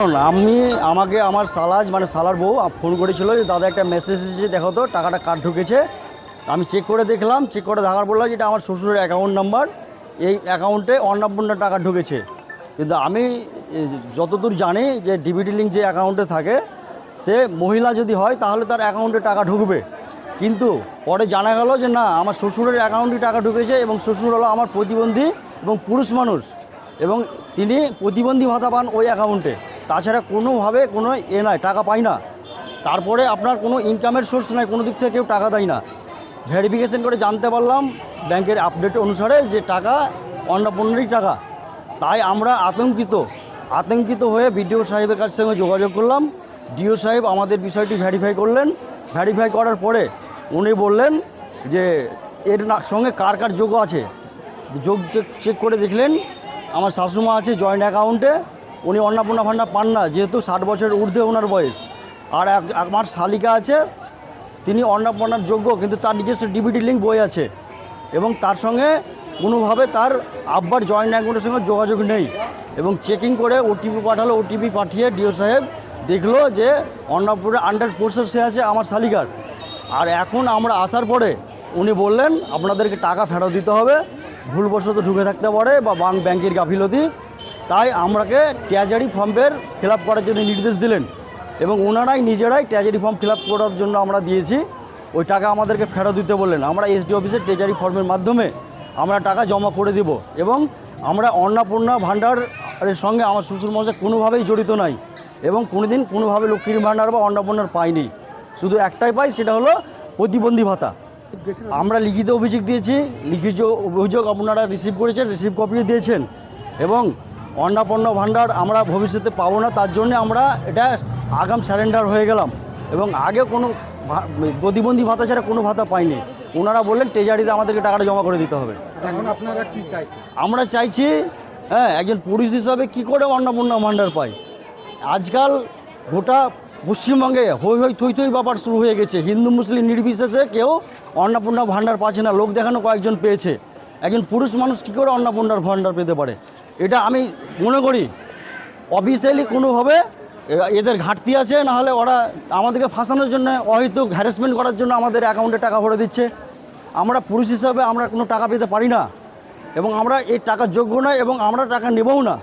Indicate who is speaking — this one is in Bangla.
Speaker 1: আমি আমাকে আমার সালাজ মানে সালার বউ ফোন করেছিল যে দাদা একটা মেসেজ এসেছে, দেখো তো টাকাটা কাট ঢুকেছে। আমি চেক করে দেখলাম, চেক করে দেখার বললাম যে এটা আমার শ্বশুরের অ্যাকাউন্ট নাম্বার, এই অ্যাকাউন্টে অন্নপূর্ণা টাকা ঢুকেছে। কিন্তু আমি যতদূর জানি যে ডিবিটি লিঙ্ক যে অ্যাকাউন্টে থাকে, সে মহিলা যদি হয় তাহলে তার অ্যাকাউন্টে টাকা ঢুকবে। কিন্তু পরে জানা গেল যে না, আমার শ্বশুরের অ্যাকাউন্টে টাকা ঢুকেছে এবং শ্বশুর হলো আমার প্রতিবন্ধী এবং পুরুষ মানুষ, এবং তিনি প্রতিবন্ধী ভাতা পান ওই অ্যাকাউন্টে। তাছাড়া কোনোভাবে কোনো নয়, টাকা পাই না। তারপরে আপনার কোনো ইনকামের সোর্স নাই, কোনো দিক থেকে কেউ টাকা দেয় না। ভেরিফিকেশন করে জানতে পারলাম ব্যাংকের আপডেট অনুসারে যে টাকা অন্নপূর্ণারই টাকা। তাই আমরা আতঙ্কিত হয়ে বিডিও সাহেবের কাছ সঙ্গে যোগাযোগ করলাম। ডিও সাহেব আমাদের বিষয়টি ভেরিফাই করলেন। ভেরিফাই করার পরে উনি বললেন যে এর সঙ্গে কার কার যোগ আছে। যোগ চেক করে দেখলেন আমার শাশুমা আছে জয়েন্ট অ্যাকাউন্টে, উনি অন্নপূর্ণা ভাণ্ডার পান না, যেহেতু 60 বছরের ঊর্ধ্বে ওনার বয়স। আর আমার শালিকা আছে, তিনি অন্নপূর্ণার যোগ্য, কিন্তু তার নিজস্ব ডিবিটি লিঙ্ক বই আছে এবং তার সঙ্গে কোনোভাবে তার আব্বার জয়েন্ট অ্যাকাউন্টের সঙ্গে যোগাযোগ নেই। এবং চেকিং করে ওটিপি পাঠালো, ওটিপি পাঠিয়ে ডিও সাহেব দেখলো যে অন্নপূর্ণা আন্ডার প্রসেসে আছে আমার শালিকার। আর এখন আমরা আসার পরে উনি বললেন আপনাদেরকে টাকা ফেরত দিতে হবে, ভুলবশত ঢুকে থাকতে পারে বা ব্যাংকের গাফিলতি। তাই আমরাকে ট্রেজারি ফর্মের ফিল আপ করার জন্য নির্দেশ দিলেন এবং ওনারাই নিজেরাই ট্রেজারি ফর্ম ফিল আপ করার জন্য আমরা দিয়েছি। ওই টাকা আমাদেরকে ফেরত দিতে বললেন। আমরা এসডি অফিসের ট্রেজারি ফর্মের মাধ্যমে আমরা টাকা জমা করে দেব। এবং আমরা অন্নপূর্ণা ভাণ্ডারের সঙ্গে আমার শ্বশুরমশাই কোনোভাবেই জড়িত নাই এবং কোনোদিন কোনোভাবে লক্ষ্মীর ভাণ্ডার বা অন্নপূর্ণার পাইনি। শুধু একটাই পাই, সেটা হলো প্রতিবন্ধী ভাতা। আমরা লিখিত অভিযোগ দিয়েছি, লিখিত অভিযোগ আপনারা রিসিভ করেছেন, রিসিভ কপিও দিয়েছেন। এবং অন্নপূর্ণা ভাণ্ডার আমরা ভবিষ্যতে পাবো না, তার জন্য আমরা এটা আগাম স্যারেন্ডার হয়ে গেলাম। এবং আগে কোনো প্রতিবন্ধী ভাতা ছাড়া কোনো ভাতা পাইনি। ওনারা বললেন ট্রেজারিতে আমাদেরকে টাকাটা জমা করে দিতে হবে।
Speaker 2: এখন আপনারা কি চাইছেন?
Speaker 1: আমরা চাইছি একজন পুরুষ হিসাবে কী করে অন্নপূর্ণা ভাণ্ডার পাই। আজকাল গোটা পশ্চিমবঙ্গে হই হই থই থই ব্যাপার শুরু হয়ে গেছে। হিন্দু মুসলিম নির্বিশেষে কেউ অন্নপূর্ণা ভাণ্ডার পাচ্ছে না। লোক দেখানো কয়েকজন পেয়েছে, একজন পুরুষ মানুষ কী করে অন্নপূর্ণার ভাণ্ডার পেতে পারে? এটা আমি মনে করি অফিসিয়ালি কোনোভাবে এদের ঘাটতি আছে, নাহলে ওরা আমাদেরকে ফাঁসানোর জন্য, অহেতুক হ্যারাসমেন্ট করার জন্য আমাদের অ্যাকাউন্টে টাকা ভরে দিচ্ছে। আমরা পুরুষ হিসাবে আমরা কোনো টাকা পেতে পারি না এবং আমরা এই টাকার যোগ্য নয় এবং আমরা টাকা নেবও না।